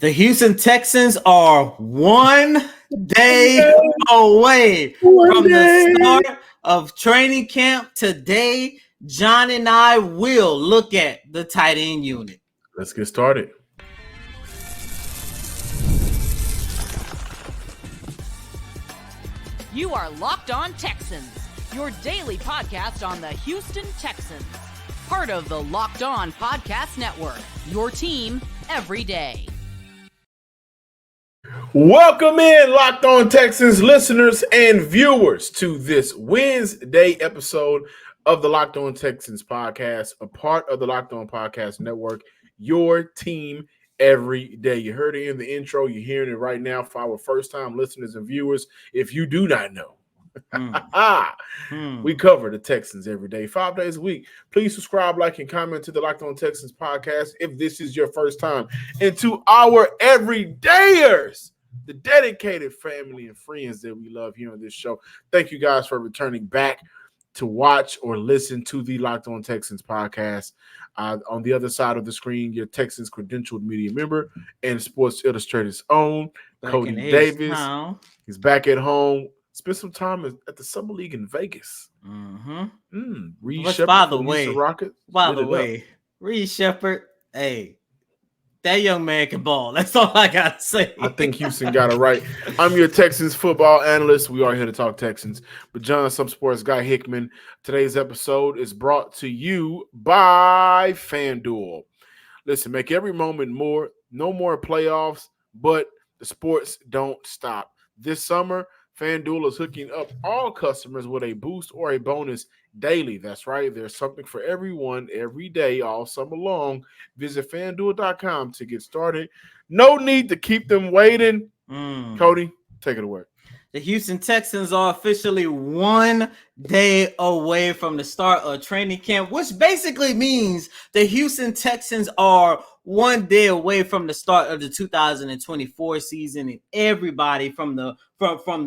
The Houston Texans are one day away from the start of training camp. Today, John and I will look at the tight end unit. Let's get started. You are Locked On Texans, your daily podcast on the Houston Texans. Part of the Locked On Podcast Network, your team every day. Welcome in, Locked On Texans listeners and viewers, to this Wednesday episode of the Locked On Texans podcast, a part of the Locked On Podcast Network, your team every day. You heard it in the intro. You're hearing it right now for our first-time listeners and viewers. If you do not know, we cover the Texans every day, 5 days a week. Please subscribe, like, and comment to the Locked On Texans podcast if this is your first time. And to our everydayers, the dedicated family and friends that we love here on this show, thank you guys for returning back to watch or listen to the Locked On Texans podcast. On the other side of the screen, your Texans credentialed media member and Sports Illustrated's own Cody Davis. He's back at home. Spent some time at the Summer League in Vegas. Reed Shepard, by the way, Reed Shepard, hey, that young man can ball. That's all I got to say. I think Houston got it right. I'm your Texans football analyst. We are here to talk Texans. But John, some sports guy Hickman. Today's episode is brought to you by FanDuel. Listen, make every moment more. No more playoffs, but the sports don't stop. This summer, FanDuel is hooking up all customers with a boost or a bonus daily. That's right. There's something for everyone every day all summer long. Visit FanDuel.com to get started. No need to keep them waiting. Cody, take it away. The Houston Texans are officially 1 day away from the start of training camp, which basically means the Houston Texans are 1 day away from the start of the 2024 season, and everybody from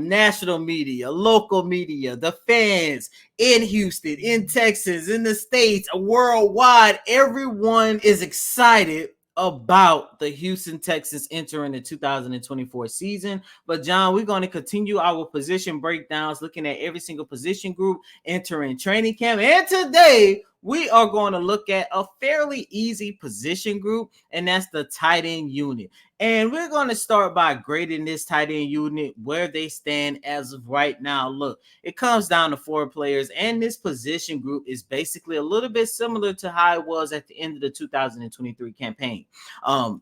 national media, local media, the fans in Houston, in Texas, in the States, worldwide, everyone is excited about the Houston Texans entering the 2024 season. But John, we're going to continue our position breakdowns, looking at every single position group entering training camp. And today we are going to look at a fairly easy position group, and that's the tight end unit. And we're going to start by grading this tight end unit where they stand as of right now. Look, it comes down to 4 players, and this position group is basically a little bit similar to how it was at the end of the 2023 campaign.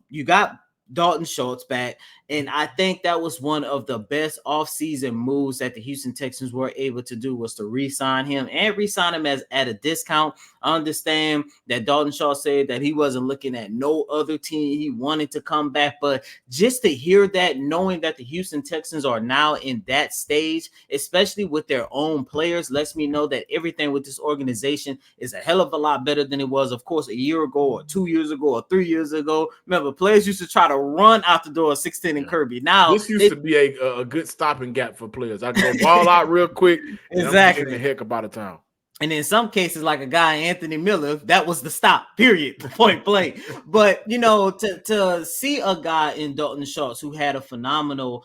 You got Dalton Schultz back, and I think that was one of the best offseason moves that the Houston Texans were able to do, was to re-sign him and re-sign him at a discount. I understand that Dalton Schultz said that he wasn't looking at no other team. He wanted to come back, but just to hear that, knowing that the Houston Texans are now in that stage, especially with their own players, lets me know that everything with this organization is a hell of a lot better than it was, of course, a year ago or 2 years ago or 3 years ago. Remember, players used to try to run out the door 16 and Kirby. Now this used to be a good stopping gap for players. I go ball out real quick. Exactly. I'm getting the heck up out of town. And in some cases, like a guy, Anthony Miller, that was the stop, period, point blank. But, you know, to see a guy in Dalton Schultz who had a phenomenal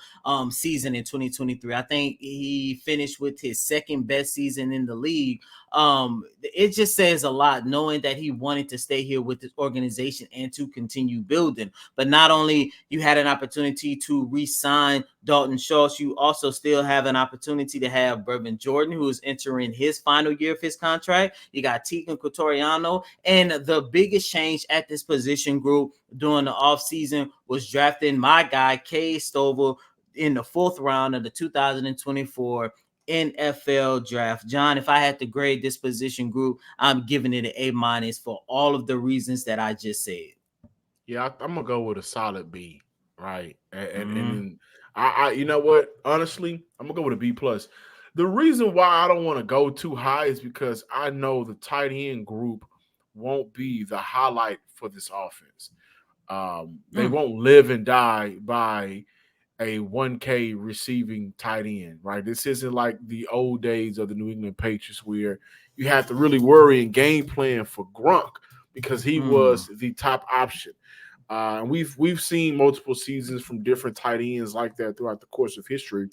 season in 2023, I think he finished with his second best season in the league. It just says a lot, knowing that he wanted to stay here with this organization and to continue building. But not only you had an opportunity to re-sign Dalton Schultz, you also still have an opportunity to have Brevin Jordan, who is entering his final year of his contract. You got Tegan Cotoriano, and the biggest change at this position group during the offseason was drafting my guy, Cade Stover, in the 4th round of the 2024 NFL draft. John, if I had to grade this position group, I'm giving it an A- for all of the reasons that I just said. Yeah, I'm gonna go with a solid B, right? And I you know what? Honestly, I'm gonna go with a B plus. The reason why I don't want to go too high is because I know the tight end group won't be the highlight for this offense. They won't live and die by a 1K receiving tight end, right? This isn't like the old days of the New England Patriots where you have to really worry and game plan for Gronk because he was the top option. And we've seen multiple seasons from different tight ends like that throughout the course of history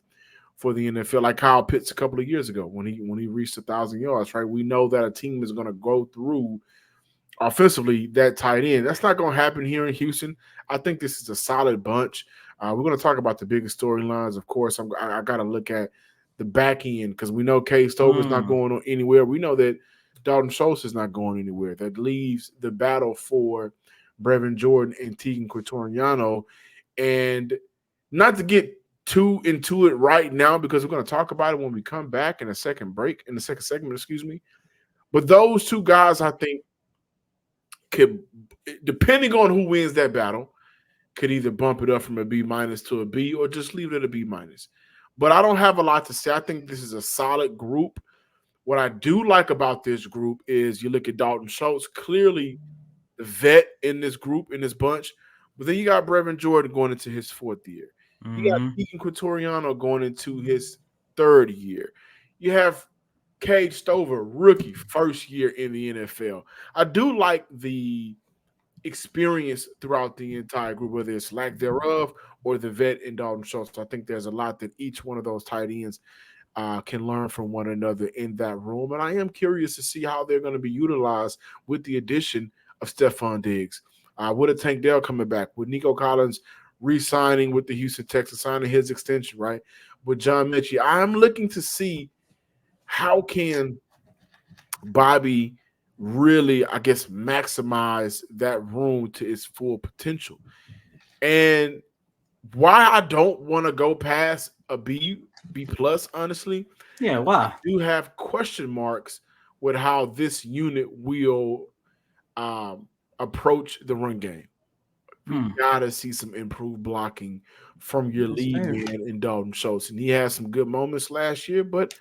for the NFL, like Kyle Pitts a couple of years ago when he reached 1,000 yards. Right, we know that a team is going to go through offensively that tight end. That's not going to happen here in Houston. I think this is a solid bunch. We're going to talk about the biggest storylines. Of course, I got to look at the back end because we know Cade Stover is not going on anywhere. We know that Dalton Schultz is not going anywhere. That leaves the battle for Brevin Jordan and Tegan Quitoriano. And not to get too into it right now because we're going to talk about it when we come back in the second segment, excuse me. But those two guys, I think, could, depending on who wins that battle, could either bump it up from a B- to a B or just leave it at a B-. But I don't have a lot to say. I think this is a solid group. What I do like about this group is you look at Dalton Schultz, clearly the vet in this group, in this bunch. But then you got Brevin Jordan going into his fourth year. You got Tegan Quitoriano going into his third year. You have Cade Stover, rookie, first year in the NFL. I do like the experience throughout the entire group, whether it's lack thereof or the vet in Dalton Schultz. I think there's a lot that each one of those tight ends can learn from one another in that room. And I am curious to see how they're going to be utilized with the addition of Stephon Diggs. With a Tank Dell coming back, with Nico Collins re-signing with the Houston Texans, signing his extension, right? With John Mechie, I'm looking to see how can Bobby really, I guess, maximize that room to its full potential. And why I don't want to go past a B plus, honestly. Yeah, why? I do have question marks with how this unit will approach the run game. We gotta see some improved blocking from your lead man in Dalton Schultz. And he had some good moments last year, but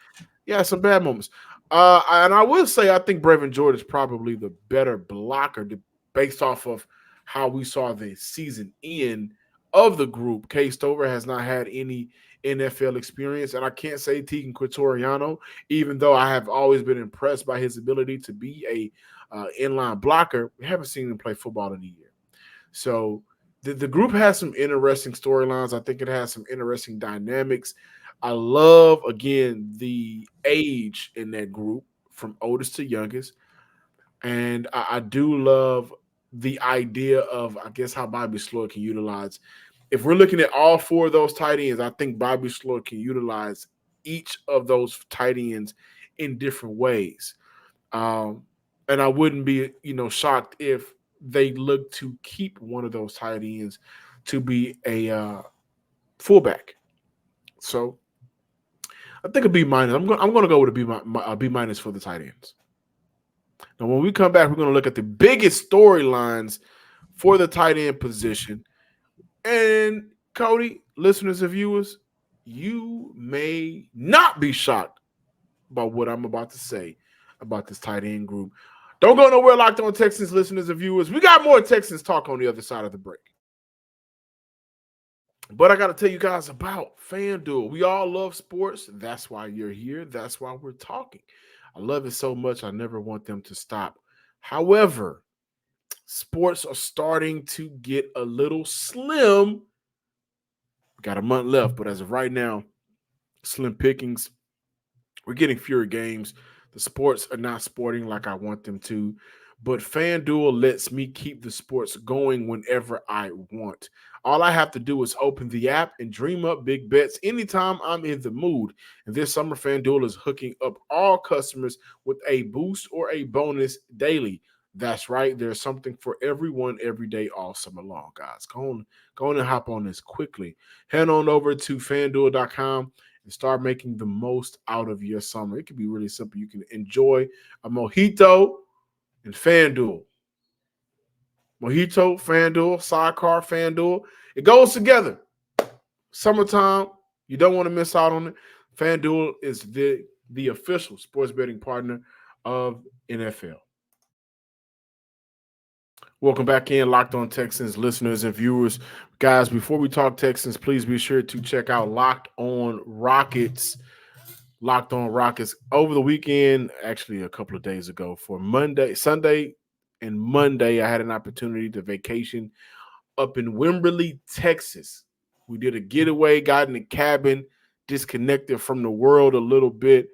yeah, some bad moments. And I will say I think Brevin Jordan is probably the better blocker based off of how we saw the season end of the group. Cade Stover has not had any NFL experience, and I can't say Tegan Quitoriano, even though I have always been impressed by his ability to be a inline blocker. We haven't seen him play football in a year. So the group has some interesting storylines. I think it has some interesting dynamics. I love, again, the age in that group from oldest to youngest. And I do love the idea of, I guess, how Bobby Sloyd can utilize. If we're looking at all four of those tight ends, I think Bobby Sloyd can utilize each of those tight ends in different ways. And I wouldn't be, shocked if they look to keep one of those tight ends to be a fullback. So I think a B-. I'm going to go with a B- for the tight ends. Now, when we come back, we're going to look at the biggest storylines for the tight end position. And Cody, listeners and viewers, you may not be shocked by what I'm about to say about this tight end group. Don't go nowhere, Locked On Texans, listeners and viewers. We got more Texans talk on the other side of the break. But I got to tell you guys about FanDuel. We all love sports. That's why you're here. That's why we're talking. I love it so much, I never want them to stop. However, sports are starting to get a little slim. We got a month left, but as of right now, slim pickings. We're getting fewer games. The sports are not sporting like I want them to. But FanDuel lets me keep the sports going whenever I want. All I have to do is open the app and dream up big bets anytime I'm in the mood. And this summer, FanDuel is hooking up all customers with a boost or a bonus daily. That's right. There's something for everyone every day all summer long, guys. Go on and hop on this quickly. Head on over to FanDuel.com and start making the most out of your summer. It can be really simple. You can enjoy a mojito and FanDuel. Mojito, FanDuel, sidecar, FanDuel. It goes together. Summertime, you don't want to miss out on it. FanDuel is the official sports betting partner of NFL. Welcome back in, Locked On Texans listeners and viewers. Guys, before we talk Texans, please be sure to check out Locked On Rockets. Locked On Rockets over the weekend, actually a couple of days ago, for Sunday and Monday, I had an opportunity to vacation up in Wimberley, Texas. We did a getaway, got in the cabin, disconnected from the world a little bit.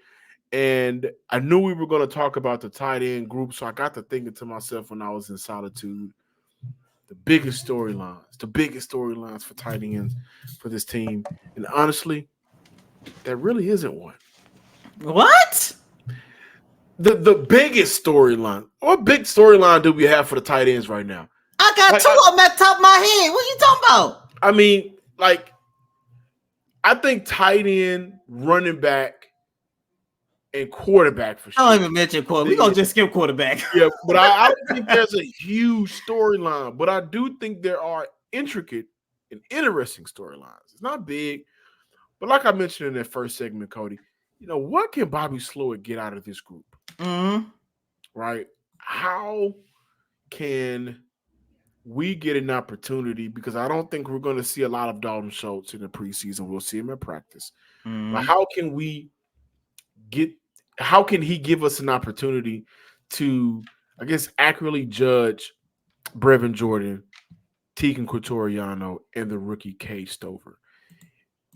And I knew we were going to talk about the tight end group. So I got to thinking to myself when I was in solitude, the biggest storylines for tight ends for this team. And honestly, there really isn't one. What? The biggest storyline. What big storyline do we have for the tight ends right now? I got two of them at the top of my head. What are you talking about? I mean, like, I think tight end, running back, and quarterback for sure. I don't even mention quarterback. We're going to just skip quarterback. Yeah, but I don't think there's a huge storyline. But I do think there are intricate and interesting storylines. It's not big. But like I mentioned in that first segment, Cody, what can Bobby Slowick get out of this group? Mm-hmm. Right? How can we get an opportunity? Because I don't think we're going to see a lot of Dalton Schultz in the preseason. We'll see him in practice. Mm-hmm. But how can he give us an opportunity to, I guess, accurately judge Brevin Jordan, Tegan Quatoriano, and the rookie Cade Stover?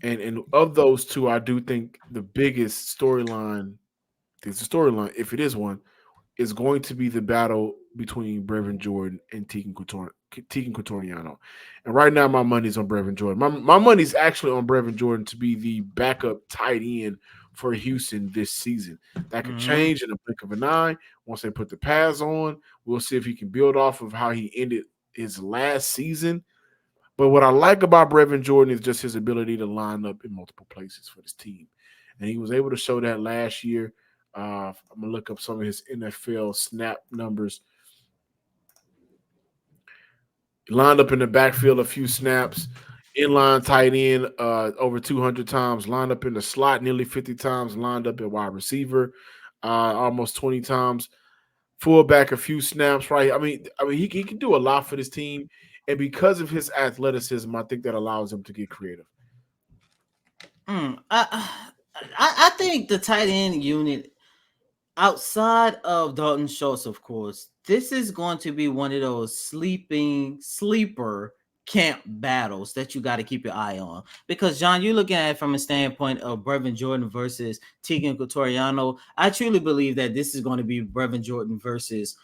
And of those two, I do think the biggest storyline, if it is one, is going to be the battle between Brevin Jordan and Tegan Quatoriano. And right now, my money's on Brevin Jordan. My money's actually on Brevin Jordan to be the backup tight end for Houston this season. That could change in a blink of an eye. Once they put the pads on, we'll see if he can build off of how he ended his last season. But what I like about Brevin Jordan is just his ability to line up in multiple places for this team. And he was able to show that last year. I'm going to look up some of his NFL snap numbers. He lined up in the backfield a few snaps. Inline tight end over 200 times. Lined up in the slot nearly 50 times. Lined up at wide receiver almost 20 times. Fullback a few snaps, right? I mean, he can do a lot for this team. And because of his athleticism, I think that allows him to get creative. I think the tight end unit, outside of Dalton Schultz, of course, this is going to be one of those sleeper camp battles that you got to keep your eye on. Because, John, you're looking at it from a standpoint of Brevin Jordan versus Tegan Quatoriano. I truly believe that this is going to be Brevin Jordan versus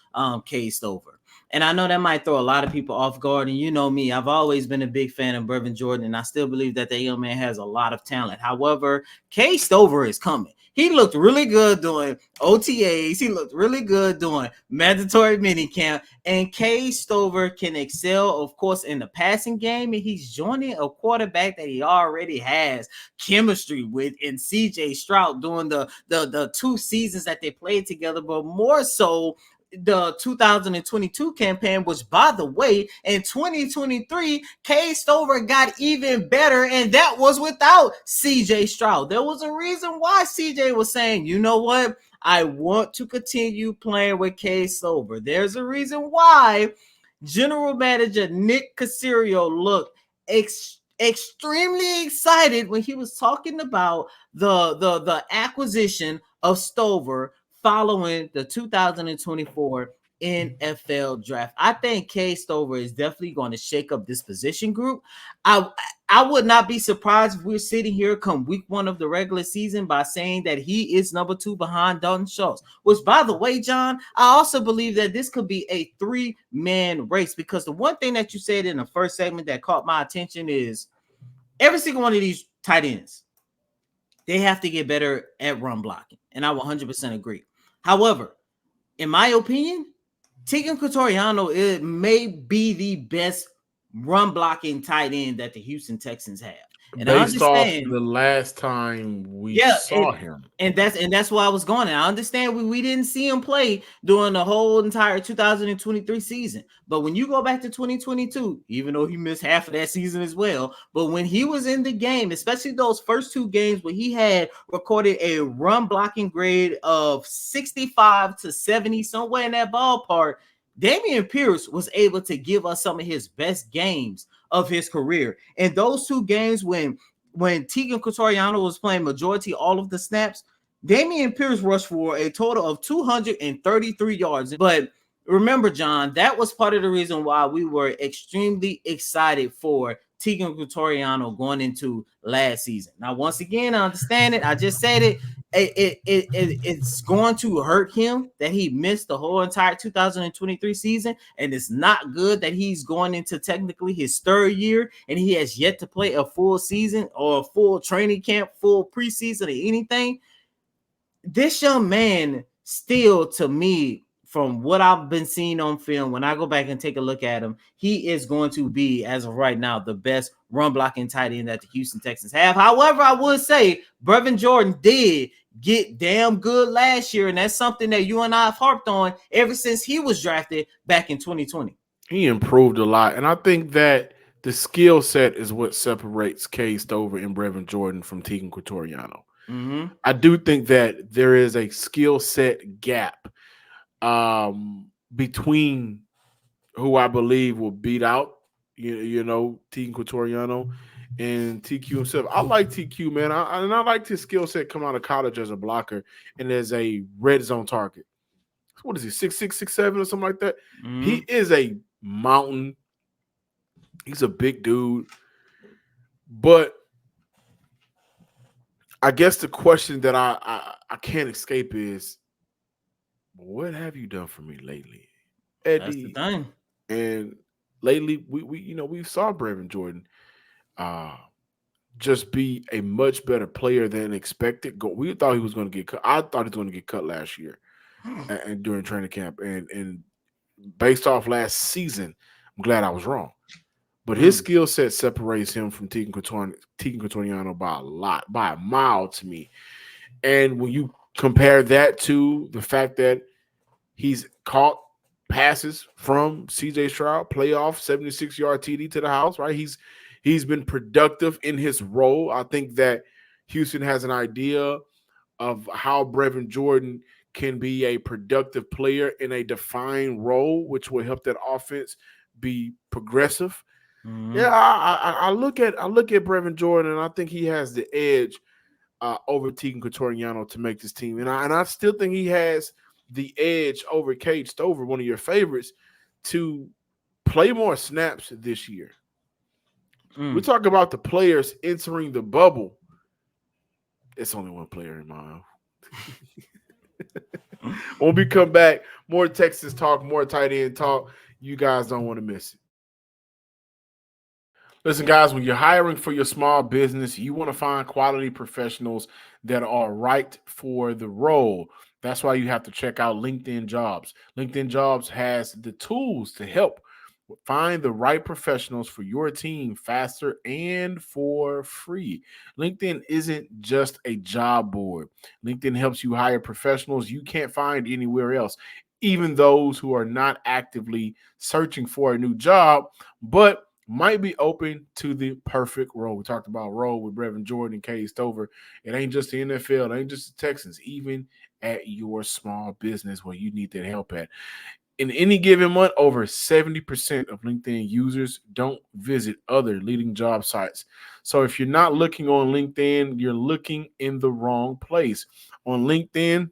Cade Stover. And I know that might throw a lot of people off guard. And you know me, I've always been a big fan of Brevin Jordan, and I still believe that young man has a lot of talent. However, Cade Stover is coming. He looked really good doing OTAs. He looked really good doing mandatory minicamp. And Cade Stover can excel, of course, in the passing game. And he's joining a quarterback that he already has chemistry with in CJ Stroud during the 2 seasons that they played together, but more so the 2022 campaign, which, by the way, in 2023, Cade Stover got even better, and that was without CJ Stroud. There was a reason why CJ was saying, you know what, I want to continue playing with Cade Stover. There's a reason why General Manager Nick Caserio looked extremely excited when he was talking about the acquisition of Stover following the 2024 NFL draft. I think Cade Stover is definitely going to shake up this position group. I would not be surprised if we're sitting here come week 1 of the regular season by saying that he is number 2 behind Dalton Schultz, which, by the way, John, I also believe that this could be a 3-man race, because the one thing that you said in the first segment that caught my attention is every single one of these tight ends, they have to get better at run blocking. And I will 100% agree. However, in my opinion, Tegan Quatoriano, it may be the best run blocking tight end that the Houston Texans have. And based off the last time we saw him. And that's why I was going. And I understand we didn't see him play during the whole entire 2023 season. But when you go back to 2022, even though he missed half of that season as well, but when he was in the game, especially those first 2 games where he had recorded a run blocking grade of 65 to 70, somewhere in that ballpark, Dameon Pierce was able to give us some of his best games of his career. And those 2 games when Tegan Quatoriano was playing majority all of the snaps, Dameon Pierce rushed for a total of 233 yards. But remember, John, that was part of the reason why we were extremely excited for Tegan Quatoriano going into last season. Now, once again, I understand it. I just said it. It's going to hurt him that he missed the whole entire 2023 season, and it's not good that he's going into technically his third year and he has yet to play a full season or a full training camp, full preseason, or anything. This young man still, to me, from what I've been seeing on film, when I go back and take a look at him, he is going to be, as of right now, the best run blocking tight end that the Houston Texans have. However, I would say Brevin Jordan did get damn good last year, and that's something that you and I have harped on ever since he was drafted back in 2020. He improved a lot, and I think that the skill set is what separates Cade Stover and Brevin Jordan from Tegan Quatoriano. Mm-hmm. I do think that there is a skill set gap between who I believe will beat out, Tegan Quatoriano and TQ himself. I like TQ, man. I like his skill set coming out of college as a blocker and as a red zone target. What is he, 6'6", 6'7", or something like that? Mm-hmm. He is a mountain. He's a big dude. But I guess the question that I can't escape is, what have you done for me lately, Eddie? That's the thing. And lately, we saw Brevin Jordan just be a much better player than expected. We thought he was going to get cut. I thought he was going to get cut last year and during training camp. And based off last season, I'm glad I was wrong. But his skill set separates him from Tegan Quatoriano by a mile to me. And when you compare that to the fact that he's caught passes from C.J. Stroud, playoff 76-yard TD to the house, right? He's been productive in his role. I think that Houston has an idea of how Brevin Jordan can be a productive player in a defined role, which will help that offense be progressive. Mm-hmm. Yeah, I look at Brevin Jordan, and I think he has the edge over Tegan Quatoriano to make this team, and I still think he has the edge over Cade Stover, one of your favorites, to play more snaps this year. We talk about the players entering the bubble. It's only one player in mind. When we come back, more Texas talk, more tight end talk. You guys don't want to miss it. Listen, guys, when you're hiring for your small business, you want to find quality professionals that are right for the role. That's why you have to check out LinkedIn Jobs. LinkedIn Jobs has the tools to help find the right professionals for your team faster and for free. LinkedIn isn't just a job board. LinkedIn helps you hire professionals you can't find anywhere else, even those who are not actively searching for a new job, but might be open to the perfect role. We talked about role with Brevin Jordan and Cade Stover. It ain't just the NFL. It ain't just the Texans. Even at your small business where you need that help at. In any given month, over 70% of LinkedIn users don't visit other leading job sites. So if you're not looking on LinkedIn, you're looking in the wrong place. On LinkedIn,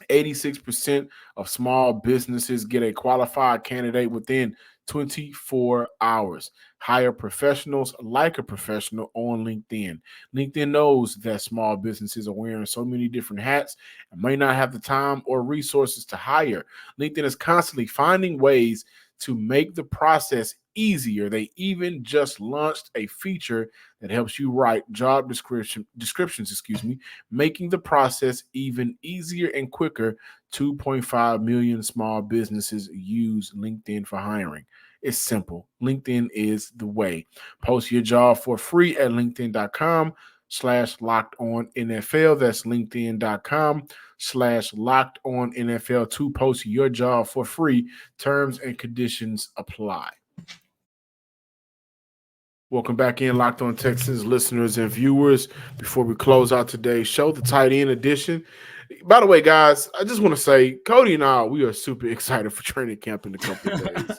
86% of small businesses get a qualified candidate within 24 hours. Hire professionals like a professional on LinkedIn. LinkedIn knows that small businesses are wearing so many different hats and may not have the time or resources to hire. LinkedIn is constantly finding ways to make the process easier. They even just launched a feature that helps you write job descriptions, making the process even easier and quicker. 2.5 million small businesses use LinkedIn for hiring. It's simple. LinkedIn is the way. Post your job for free at linkedin.com/lockedonnfl. That's linkedin.com/lockedonnfl to post your job for free. Terms and conditions apply. Welcome back in, Locked On Texans listeners and viewers. Before we close out today's show, the tight end edition. By the way, guys, I just want to say, Cody and I, we are super excited for training camp in a couple of days.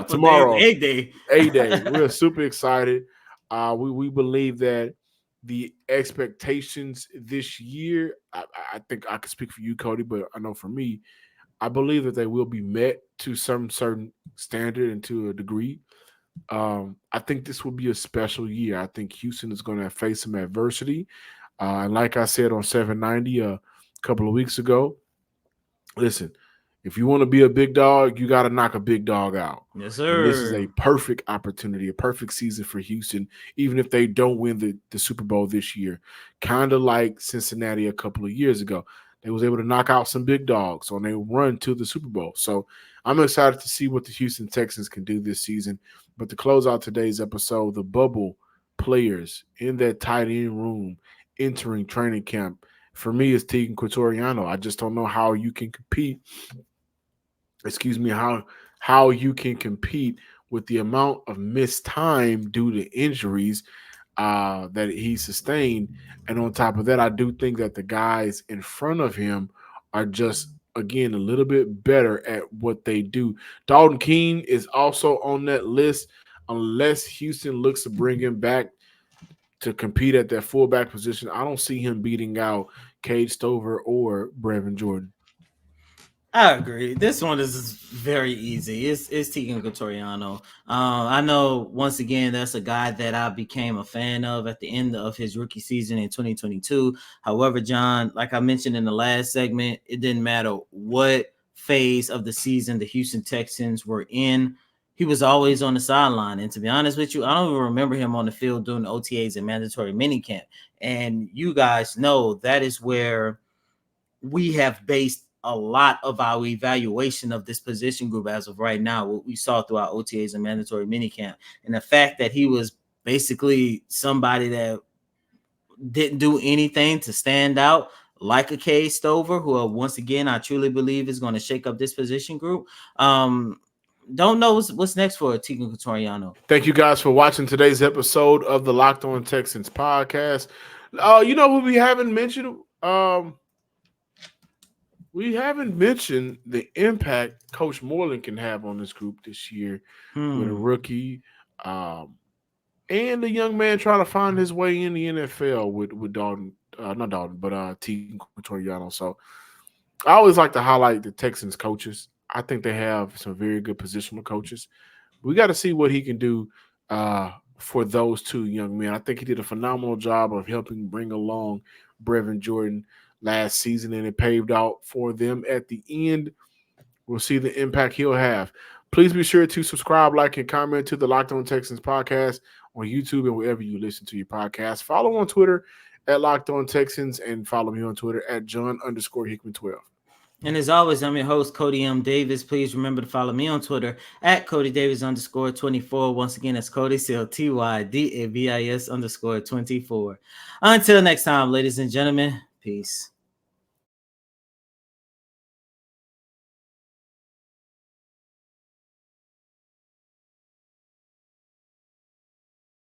Tomorrow, days, A day. We are super excited. We believe that the expectations this year, I think I can speak for you, Cody, but I know for me, I believe that they will be met to some certain standard and to a degree. I think this will be a special year. I think Houston is going to face some adversity. And like I said on 790 a couple of weeks ago, listen, if you want to be a big dog, you got to knock a big dog out. Yes, And this is sir. a perfect opportunity, a perfect season for Houston, even if they don't win the Super Bowl this year. Kind of like Cincinnati a couple of years ago. They was able to knock out some big dogs on their run to the Super Bowl. So I'm excited to see what the Houston Texans can do this season. But to close out today's episode, the bubble players in that tight end room entering training camp, for me, is Tegan Quatoriano. I just don't know how you can compete. Excuse me, how you can compete with the amount of missed time due to injuries that he sustained. And on top of that, I do think that the guys in front of him are just, again, a little bit better at what they do. Dalton Keene is also on that list unless Houston looks to bring him back to compete at that fullback position. I don't see him beating out Cade Stover or Brevin Jordan. I agree. This one is very easy. It's Tegan Cotoriano. I know once again that's a guy that I became a fan of at the end of his rookie season in 2022. However, John, like I mentioned in the last segment, it didn't matter what phase of the season the Houston Texans were in. He was always on the sideline. And to be honest with you, I don't even remember him on the field doing OTAs and mandatory minicamp. And you guys know that is where we have based a lot of our evaluation of this position group as of right now, what we saw throughout OTAs and mandatory minicamp, and the fact that he was basically somebody that didn't do anything to stand out like a Cade Stover, who once again I truly believe is going to shake up this position group. Don't know what's next for Tegan Cotoriano. Thank you guys for watching today's episode of the Locked On Texans podcast. You know who we haven't mentioned? We haven't mentioned the impact Coach Moreland can have on this group this year with a rookie and a young man trying to find his way in the NFL with Dalton, not Dalton, but Tegan Quatoriano. So I always like to highlight the Texans coaches. I think they have some very good positional coaches. We got to see what he can do for those two young men. I think he did a phenomenal job of helping bring along Brevin Jordan last season, and it paved out for them at the end. We'll see the impact he'll have. Please be sure to subscribe, like, and comment to the Locked On Texans podcast on YouTube and wherever you listen to your podcast. Follow on Twitter at Locked On Texans and follow me on Twitter at John_Hickman12. And as always, I'm your host, Cody M. Davis. Please remember to follow me on Twitter at CodyDavis_24. Once again, that's Cody, COTYDAVIS_24. Until next time, ladies and gentlemen, peace.